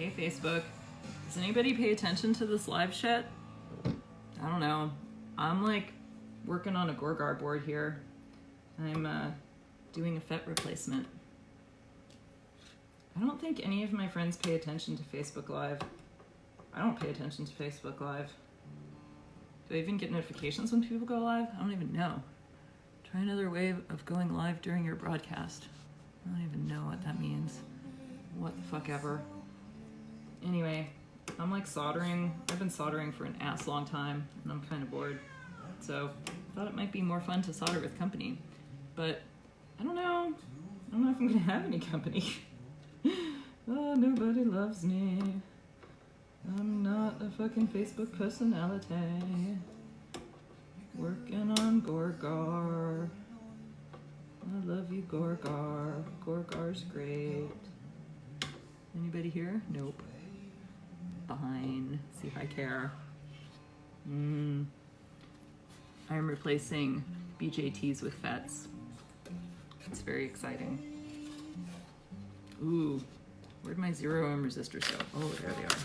Hey Facebook, does anybody pay attention to this live shit? I don't know. I'm like working on a Gorgar board here. I'm doing a FET replacement. I don't think any of my friends pay attention to Facebook Live. I don't pay attention to Facebook Live. Do I even get notifications when people go live? I don't even know. Try another way of going live during your broadcast. I don't even know what that means. What the fuck ever. Anyway, I'm like soldering. I've been soldering for an ass long time, and I'm kind of bored. So I thought it might be more fun to solder with company. But I don't know. I don't know if I'm gonna have any company. Oh, nobody loves me. I'm not a fucking Facebook personality. Working on Gorgar. I love you, Gorgar. Gorgar's great. Anybody here? Nope. Fine. See if I care. I'm replacing BJTs with FETs. It's very exciting. Ooh, where'd my 0 ohm resistors go? Oh, there they are.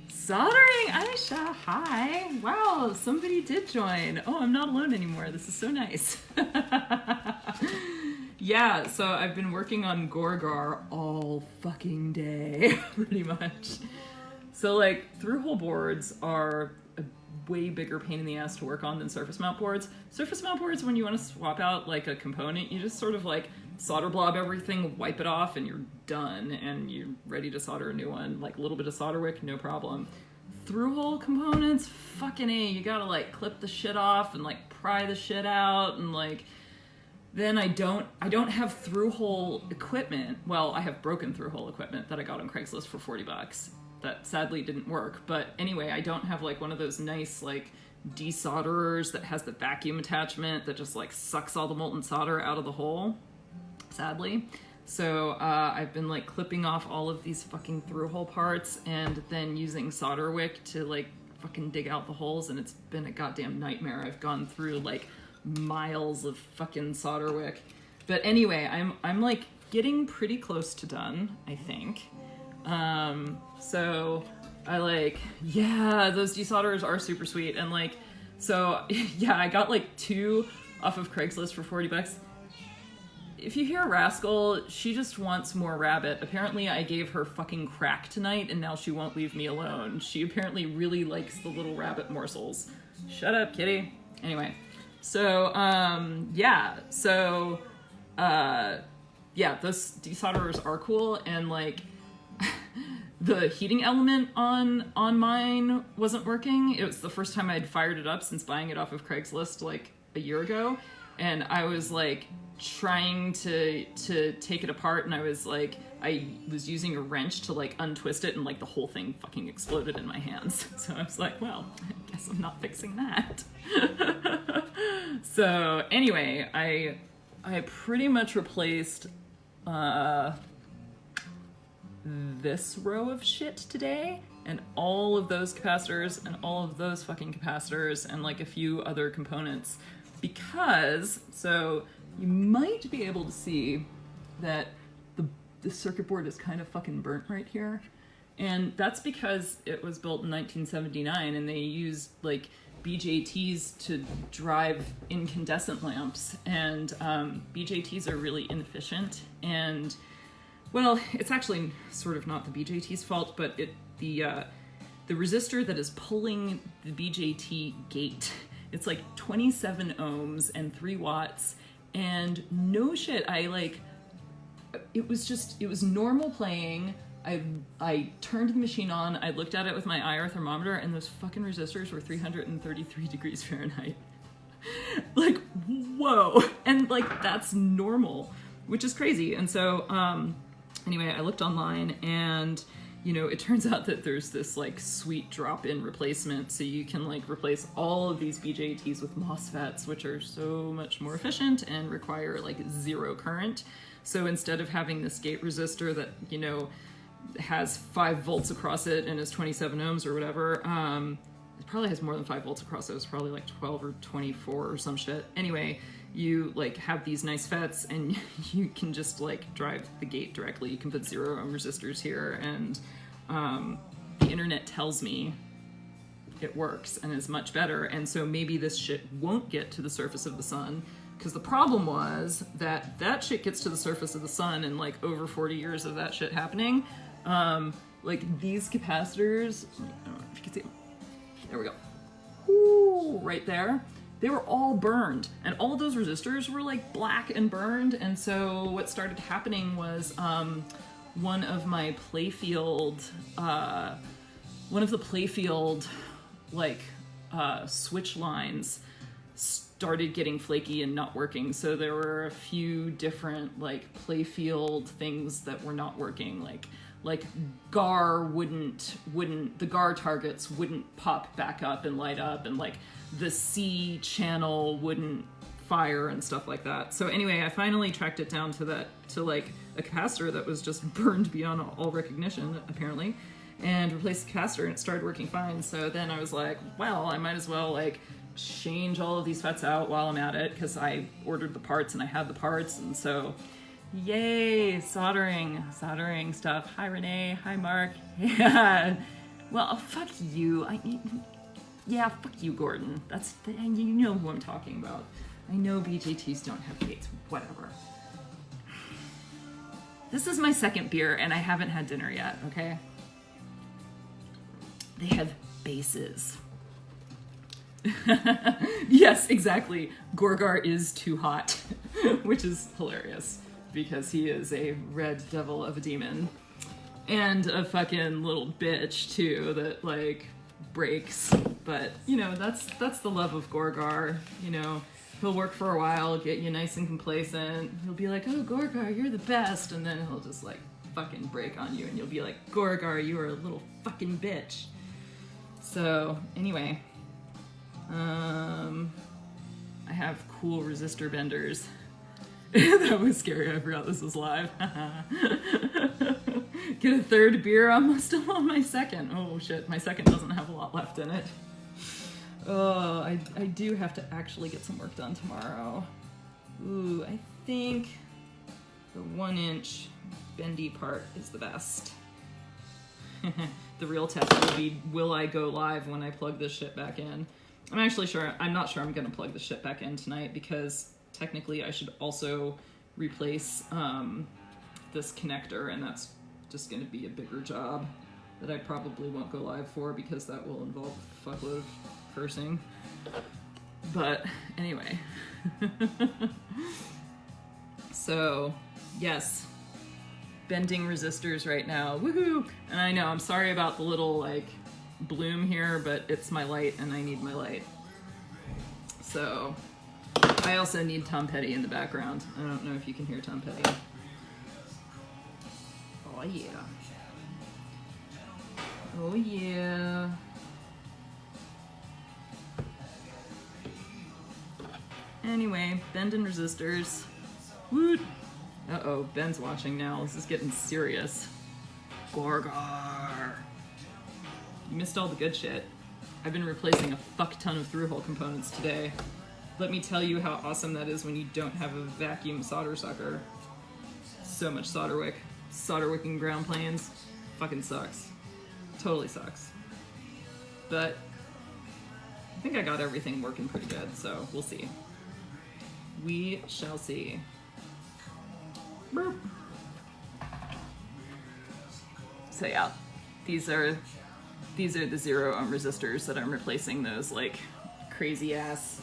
Soldering Aisha, hi. Wow, somebody did join. Oh, I'm not alone anymore. This is so nice. Yeah, so I've been working on Gorgar all fucking day, pretty much. So like through-hole boards are a way bigger pain in the ass to work on than surface mount boards. Surface mount boards, when you want to swap out like a component, you just sort of like solder blob everything, wipe it off, and you're done, and you're ready to solder a new one. Like a little bit of solder wick, no problem. Through-hole components, fucking A, you gotta like clip the shit off and like pry the shit out, and like then I don't have through-hole equipment. Well, I have broken through-hole equipment that I got on Craigslist for $40 that sadly didn't work. But anyway, I don't have like one of those nice like desolderers that has the vacuum attachment that just like sucks all the molten solder out of the hole, sadly. So I've been like clipping off all of these fucking through-hole parts and then using solder wick to like fucking dig out the holes, and it's been a goddamn nightmare. I've gone through like miles of fucking solder wick. But anyway, I'm like getting pretty close to done, I think. So I like, yeah, those desolderers are super sweet. And like, so yeah, I got like 2 off of Craigslist for $40. If you hear Rascal, she just wants more rabbit. Apparently I gave her fucking crack tonight and now she won't leave me alone. She apparently really likes the little rabbit morsels. Shut up, kitty. Anyway. So, yeah, those desolderers are cool, and like the heating element on mine wasn't working. It was the first time I'd fired it up since buying it off of Craigslist like a year ago, and I was like trying to take it apart, and I was using a wrench to like untwist it, and like the whole thing fucking exploded in my hands. So I was like, well, I guess I'm not fixing that. So anyway, I pretty much replaced this row of shit today, and all of those capacitors and all of those fucking capacitors and like a few other components, because so you might be able to see that the circuit board is kind of fucking burnt right here, and that's because it was built in 1979 and they used like BJTs to drive incandescent lamps, and BJTs are really inefficient, and well, it's actually sort of not the BJT's fault, but the resistor that is pulling the BJT gate, it's like 27 ohms and 3 watts, and no shit, it was normal playing. I turned the machine on, I looked at it with my IR thermometer, and those fucking resistors were 333 degrees Fahrenheit. Like, whoa. And like, that's normal, which is crazy. And so, anyway, I looked online, and you know, it turns out that there's this like sweet drop-in replacement, so you can like replace all of these BJTs with MOSFETs, which are so much more efficient and require like 0 current. So instead of having this gate resistor that, you know, has 5 volts across it and is 27 ohms or whatever, it probably has more than 5 volts across it. It was probably like 12 or 24 or some shit. Anyway, you like have these nice FETs and you can just like drive the gate directly. You can put 0 ohm resistors here, and the internet tells me it works and is much better, and so maybe this shit won't get to the surface of the sun, because the problem was that that shit gets to the surface of the sun, and like over 40 years of that shit happening, like these capacitors, I don't know if you can see them. There we go. Ooh, right there. They were all burned, and all of those resistors were like black and burned, and so what started happening was one of the playfield like switch lines started getting flaky and not working. So there were a few different like playfield things that were not working, like GAR the GAR targets wouldn't pop back up and light up, and like the C channel wouldn't fire and stuff like that. So anyway, I finally tracked it down to like a capacitor that was just burned beyond all recognition, apparently, and replaced the capacitor, and it started working fine. So then I was like, well, I might as well like change all of these FETs out while I'm at it, because I ordered the parts and I had the parts, and so yay, soldering stuff. Hi Renee, hi Mark. Yeah. Well, fuck you. Fuck you, Gordon. You know who I'm talking about. I know BJTs don't have gates, whatever. This is my second beer and I haven't had dinner yet, okay? They have bases. Yes, exactly. Gorgar is too hot, which is hilarious because he is a red devil of a demon and a fucking little bitch too that like breaks. But you know, that's the love of Gorgar. You know, he'll work for a while, get you nice and complacent. He'll be like, "Oh, Gorgar, you're the best," and then he'll just like fucking break on you, and you'll be like, "Gorgar, you are a little fucking bitch." So anyway. I have cool resistor benders. That was scary, I forgot this was live. Get a third beer, I'm still on my second. Oh shit, my second doesn't have a lot left in it. Oh, I do have to actually get some work done tomorrow. Ooh, I think the 1-inch bendy part is the best. The real test will be, will I go live when I plug this shit back in? I'm not sure I'm gonna plug the shit back in tonight, because technically I should also replace this connector, and that's just gonna be a bigger job that I probably won't go live for, because that will involve a fuckload of cursing. But anyway. So, yes. Bending resistors right now, woohoo! And I know, I'm sorry about the little like bloom here, but it's my light and I need my light. So I also need Tom Petty in the background. I don't know if you can hear Tom Petty. Oh yeah. Oh yeah. Anyway, bending resistors. Woot! Uh-oh, Ben's watching now. This is getting serious. Gorgar. You missed all the good shit. I've been replacing a fuck ton of through-hole components today. Let me tell you how awesome that is when you don't have a vacuum solder sucker. So much solder wick. Solder wicking ground planes. Fucking sucks. Totally sucks. But I think I got everything working pretty good, so we'll see. We shall see. Burp. So yeah, these are the 0 ohm resistors that I'm replacing those like crazy ass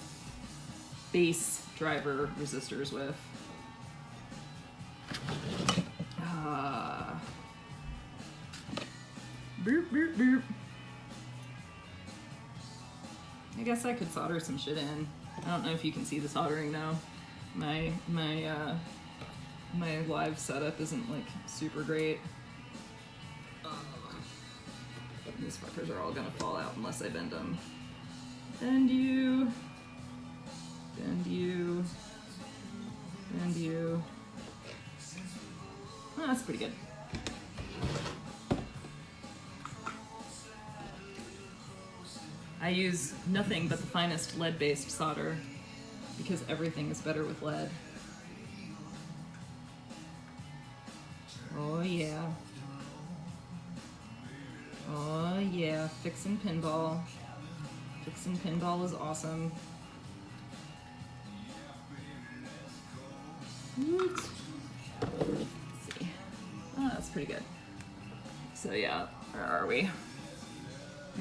base driver resistors with. Boop, boop, boop. I guess I could solder some shit in. I don't know if you can see the soldering though. My live setup isn't like super great. These fuckers are all gonna fall out unless I bend them. Bend you. Bend you. Bend you. Oh, that's pretty good. I use nothing but the finest lead-based solder because everything is better with lead. Oh yeah. Oh yeah, fixing pinball. Fixing pinball is awesome. Let's see. Oh, that's pretty good. So yeah, where are we?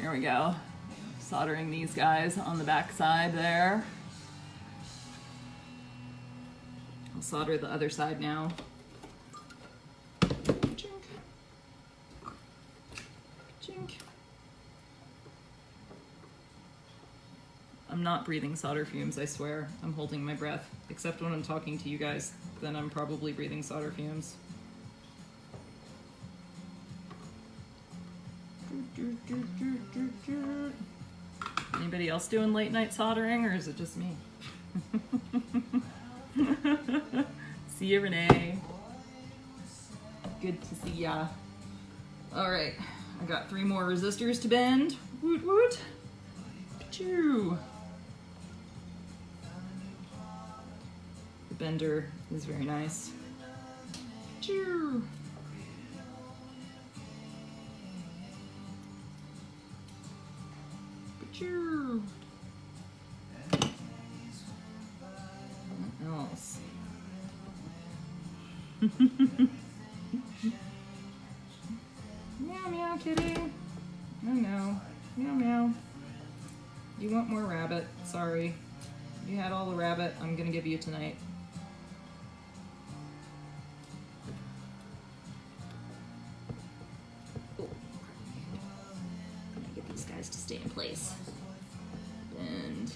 Here we go. Soldering these guys on the back side there. I'll solder the other side now. Chink. Chink. I'm not breathing solder fumes, I swear. I'm holding my breath. Except when I'm talking to you guys, then I'm probably breathing solder fumes. Anybody else doing late night soldering, or is it just me? See you, Renee. Good to see ya. Alright, I got 3 more resistors to bend. Woot woot. Choo. The bender is very nice. Choo. Choo. What else? Meow meow kitty. Oh no. Meow meow. You want more rabbit. Sorry. You had all the rabbit I'm gonna give you tonight. Oh. I'm gonna get these guys to stay in place. Bend.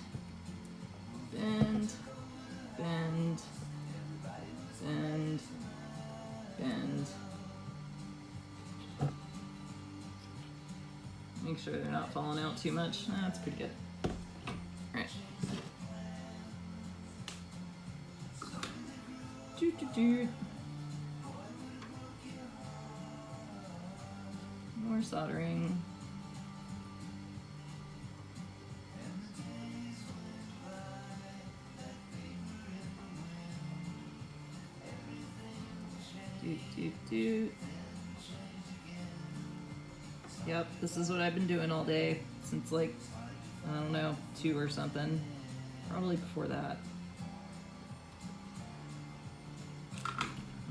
Bend. Bend. Bend. Bend. Make sure they're not falling out too much. That's pretty good. Alright. More soldering. Yep, this is what I've been doing all day since like, I don't know, 2 or something. Probably before that.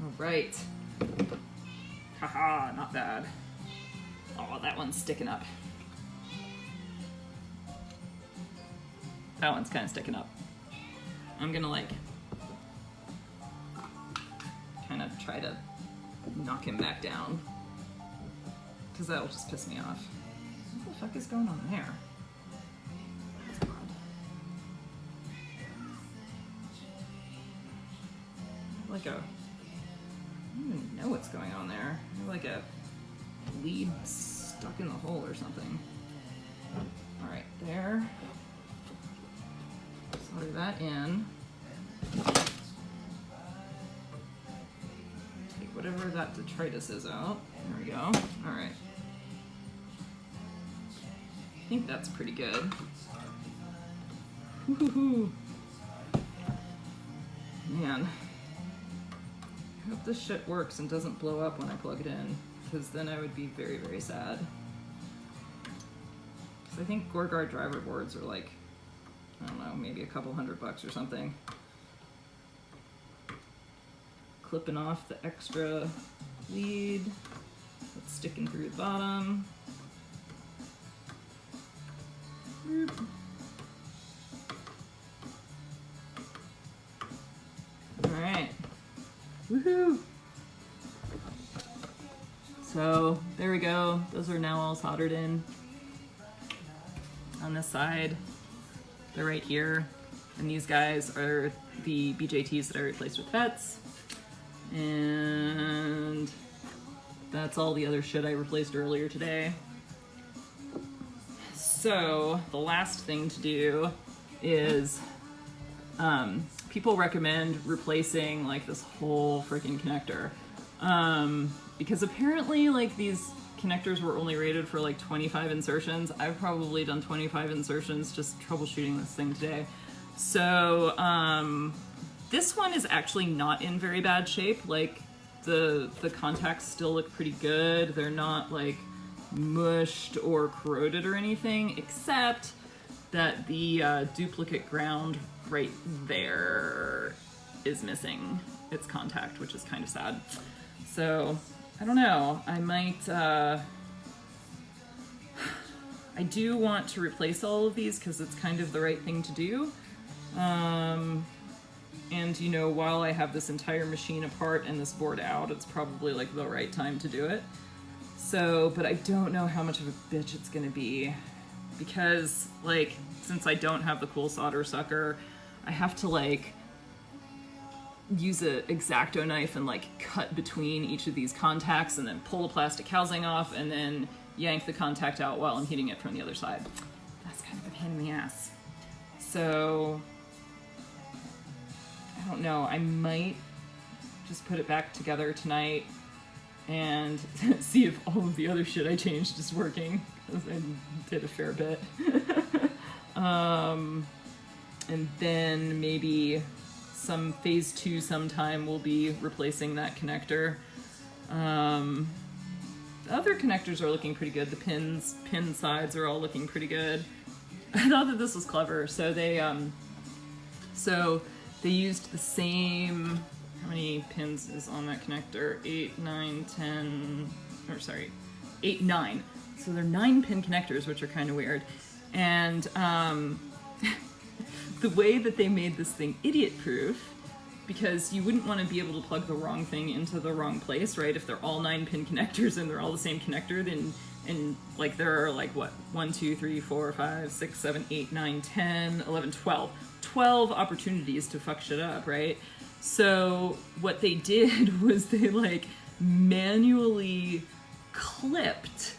Alright. Haha, not bad. Oh, that one's sticking up. That one's kind of sticking up. I'm gonna like kind of try to knock him back down, because that'll just piss me off. What the fuck is going on there? That's odd. Like a, I don't even know what's going on there. Like a lead stuck in the hole or something. Alright, there. Solder that in. Take whatever that detritus is out. There we go. Alright. I think that's pretty good. Woo-hoo-hoo. Man. I hope this shit works and doesn't blow up when I plug it in, because then I would be very, very sad. Because I think Gorgar driver boards are like, I don't know, maybe a couple $100 or something. Clipping off the extra lead that's sticking through the bottom. Boop. Alright. Woohoo! So, there we go. Those are now all soldered in. On this side, they're right here. And these guys are the BJTs that I replaced with FETs. And that's all the other shit I replaced earlier today. So, the last thing to do is, people recommend replacing like this whole freaking connector. Because apparently like these connectors were only rated for like 25 insertions. I've probably done 25 insertions just troubleshooting this thing today. So this one is actually not in very bad shape. Like the contacts still look pretty good. They're not like mushed or corroded or anything, except that the duplicate ground right there is missing its contact, which is kind of sad. So I don't know, I might I do want to replace all of these because it's kind of the right thing to do. And you know, while I have this entire machine apart and this board out, it's probably like the right time to do it. So, but I don't know how much of a bitch it's gonna be, because like, since I don't have the cool solder sucker, I have to like use an X-Acto knife and like cut between each of these contacts and then pull the plastic housing off and then yank the contact out while I'm heating it from the other side. That's kind of a pain in the ass. So I don't know, I might just put it back together tonight and see if all of the other shit I changed is working, because I did a fair bit. And then maybe some phase 2 sometime we'll be replacing that connector. The other connectors are looking pretty good. The pin sides are all looking pretty good. I thought that this was clever. So they used the same, how many pins is on that connector? 8, 9, 10, or sorry, 8, 9. So they're 9-pin connectors, which are kind of weird. And the way that they made this thing idiot-proof, because you wouldn't want to be able to plug the wrong thing into the wrong place, right? If they're all 9-pin connectors and they're all the same connector, then, and like there are like what, 1, 2, 3, 4, 5, 6, 7, 8, 9, 10, 11, 12. 12 opportunities to fuck shit up, right? So what they did was they like manually clipped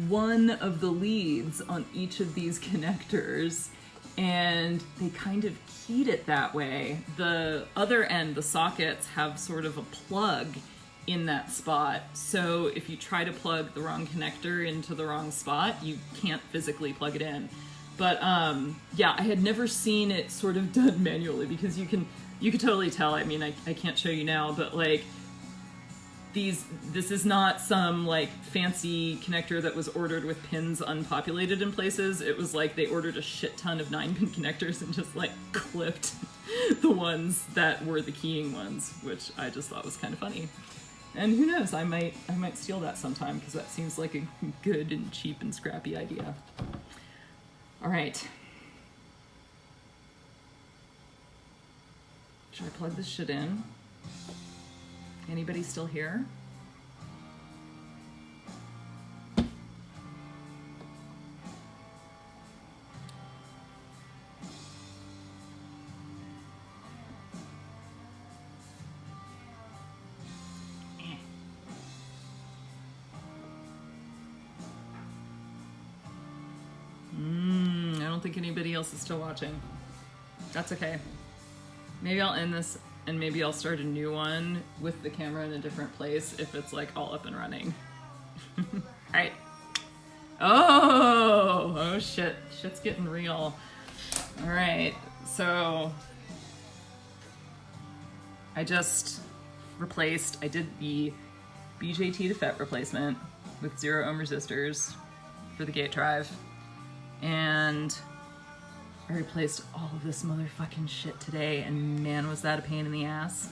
one of the leads on each of these connectors, and they kind of keyed it that way. The other end, the sockets, have sort of a plug in that spot, so if you try to plug the wrong connector into the wrong spot, you can't physically plug it in. But yeah, I had never seen it sort of done manually, because you can totally tell. I mean, I can't show you now, but like this is not some like fancy connector that was ordered with pins unpopulated in places. It was like they ordered a shit ton of 9-pin connectors and just like clipped the ones that were the keying ones, which I just thought was kind of funny. And who knows, I might steal that sometime, because that seems like a good and cheap and scrappy idea. All right. Should I plug this shit in? Anybody still here? I don't think anybody else is still watching. That's okay. Maybe I'll end this and maybe I'll start a new one with the camera in a different place if it's like all up and running. All right. Oh shit. Shit's getting real. All right. So I just replaced, I did the BJT to FET replacement with 0 ohm resistors for the gate drive. And I replaced all of this motherfucking shit today, and man, was that a pain in the ass.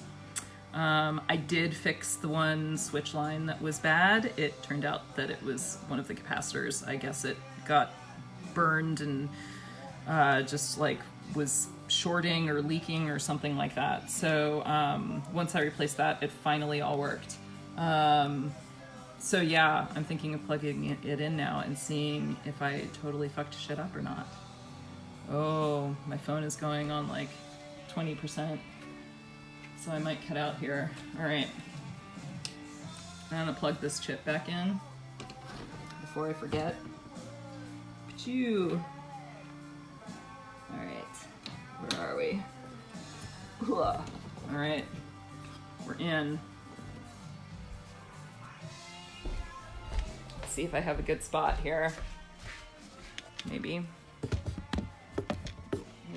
I did fix the one switch line that was bad. It turned out that it was one of the capacitors. I guess it got burned and just like was shorting or leaking or something like that. So once I replaced that, it finally all worked. So yeah, I'm thinking of plugging it in now and seeing if I totally fucked shit up or not. Oh, my phone is going on like 20%, so I might cut out here. All right, I'm gonna plug this chip back in before I forget. Pachoo. All right, where are we? All right, we're in. Let's see if I have a good spot here. Maybe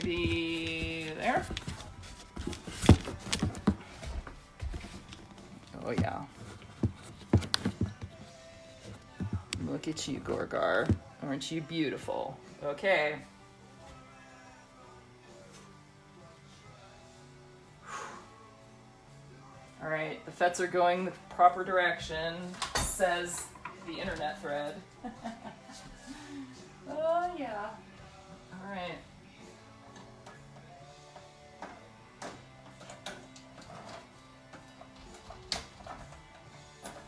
be there. Oh yeah. Look at you, Gorgar. Aren't you beautiful? Okay. All right, the FETs are going the proper direction, says the internet thread. Oh yeah. All right.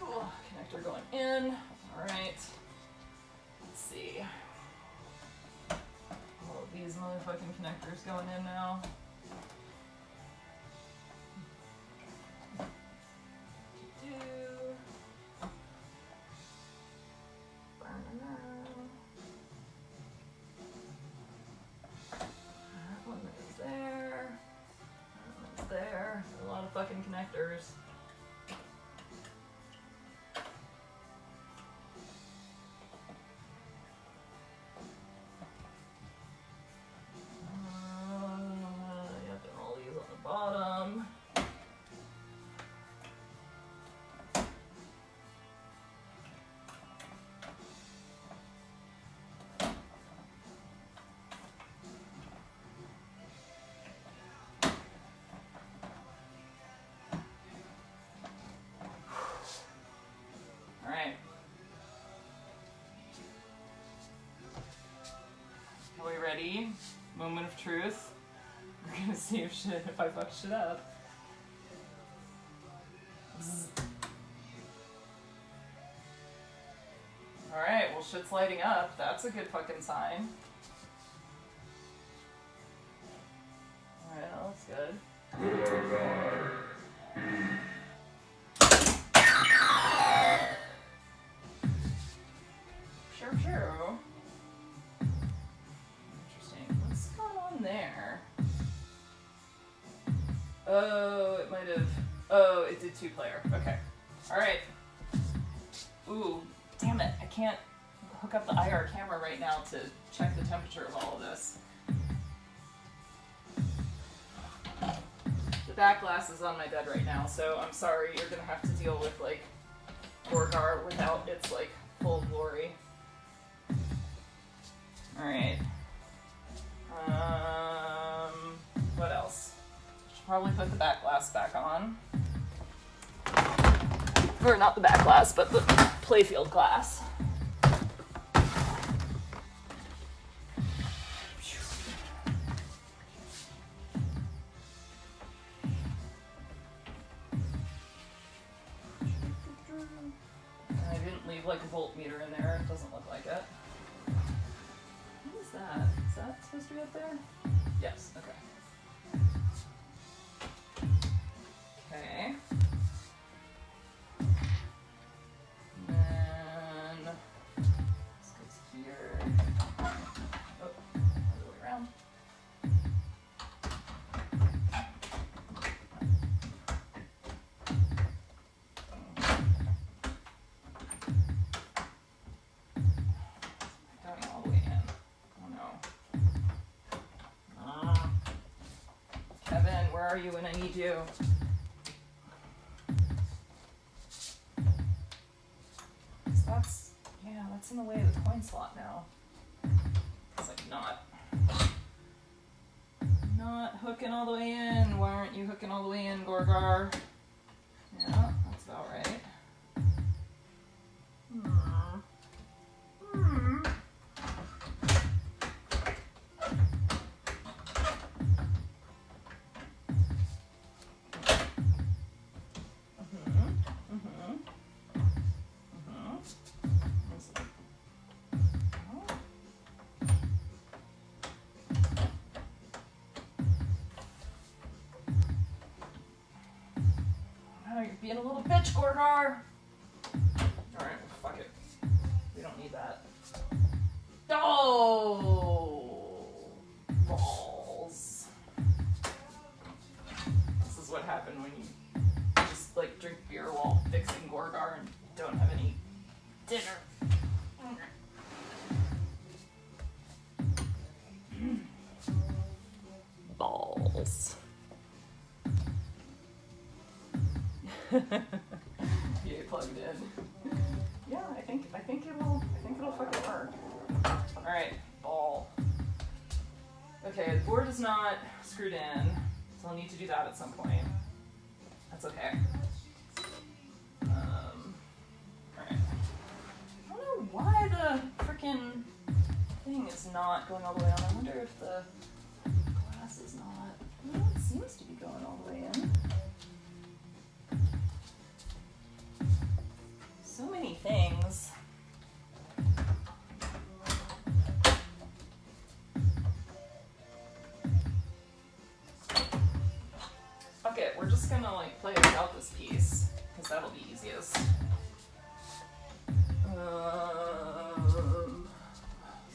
Oh, connector going in. All right. Let's see. All of these motherfucking connectors going in now. There. A lot of fucking connectors. Yep, and all these on the bottom. Alright. Are we ready? Moment of truth. We're gonna see if I fuck shit up. Alright, well shit's lighting up. That's a good fucking sign. Alright, well, that's good. Sure. Interesting. What's going on there? Oh, it might have... Oh, it did two-player. Okay. Alright. Ooh, damn it. I can't hook up the IR camera right now to check the temperature of all of this. The back glass is on my bed right now, so I'm sorry. You're gonna have to deal with, like, Gorgar without its, like, full glory. Alright. What else? Should probably put the back glass back on. Or not the back glass, but the playfield glass. I didn't leave like a voltmeter in there. It doesn't look like it. What is that? Is that supposed to be up there? Yes, okay. Okay. And then this goes here. Oh, other way around. Going all the way in. Oh no. Kevin, where are you when I need you? That's in the way of the coin slot now. It's like not hooking all the way in. Why aren't you hooking all the way in, Gorgar? Yeah, that's about right. You're being a little bitch, Gorgar. Alright, fuck it. We don't need that. Oh! Balls. This is what happened when you just, like, drink beer while fixing Gorgar and don't have any dinner. plugged in. Yeah, I think it'll fucking work. Alright, ball. Okay, the board is not screwed in, so I'll need to do that at some point. That's okay. Alright. I don't know why the frickin' thing is not going all the way on. I wonder if the glass is not. Well, it seems to be going all the way in. So many things. Fuck it, we're just gonna like play without this piece, because that'll be easiest. So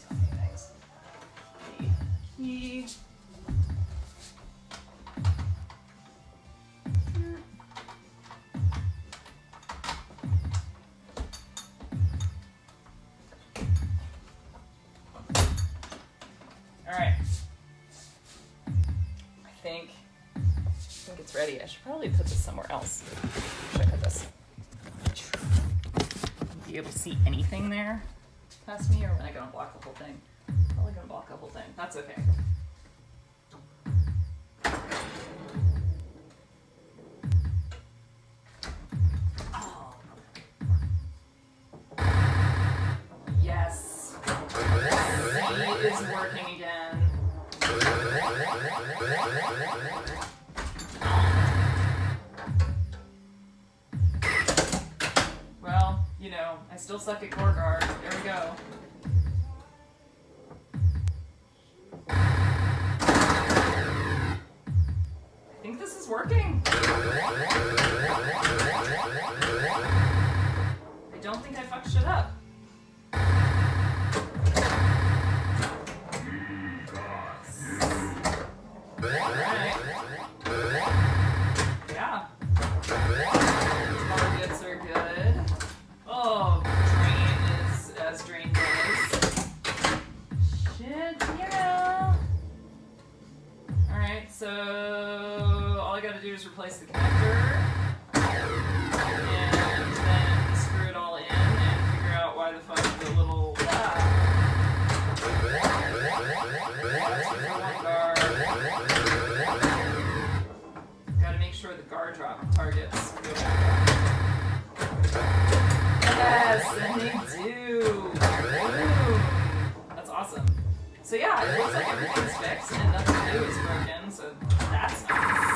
many things. Key. Alright. I think it's ready. I should probably put this somewhere else. Should I put this? Be able to see anything there past me, or am I gonna block the whole thing? Probably gonna block the whole thing. That's okay. Oh. Yes. It is working again. Well, you know, I still suck at Gorgar. There we go. I think this is working. I don't think I fucked shit up. Alright. Yeah. Targets are good. Oh, drain is as drain goes. Shit, yeah. Alright, so all I gotta do is replace the connector. And then screw it all in and figure out why the fuck the little... Gotta make sure the guard drop targets go back up. Yes, and they do! Boom. That's awesome. So yeah, it looks like everything's fixed and nothing new is broken, so that's nice.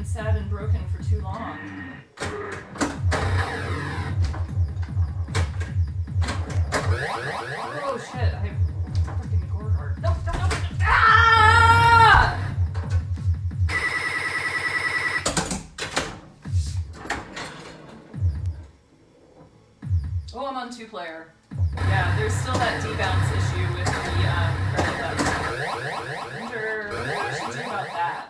Sad and broken for too long. Oh shit, I have freaking Gorgar. No, no, no, no. Ah! Oh, I'm on 2-player. Yeah, there's still that debounce issue with the credit button. I wonder what I should do about that.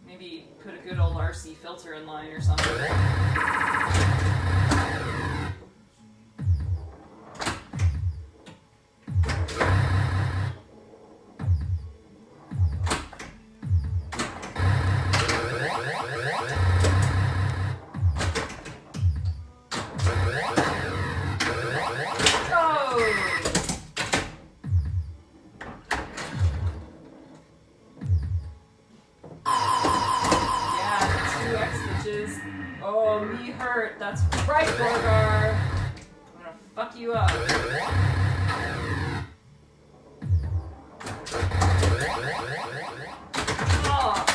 Maybe put a good old RC filter in line or something. Oh, me hurt. That's right, Gorgar. I'm gonna fuck you up. Oh.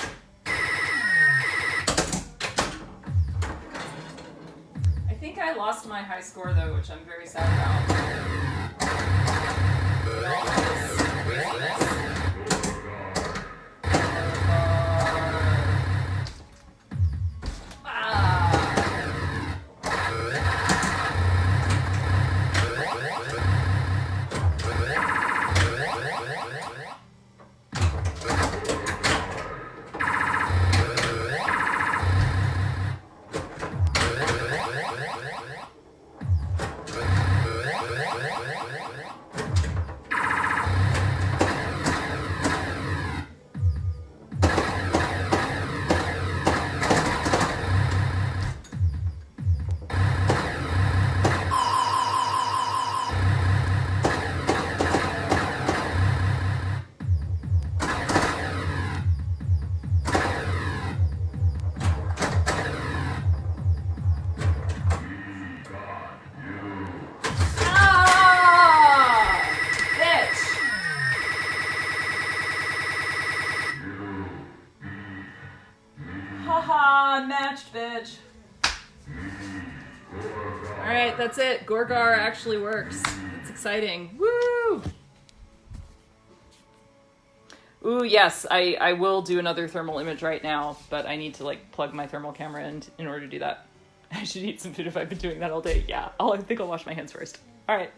I think I lost my high score though, which I'm very sad about. All this craziness. Haha, matched, bitch. Alright, that's it. Gorgar actually works. It's exciting. Woo! Ooh, yes, I will do another thermal image right now, but I need to, like, plug my thermal camera in order to do that. I should eat some food if I've been doing that all day. Yeah, I think I'll wash my hands first. Alright.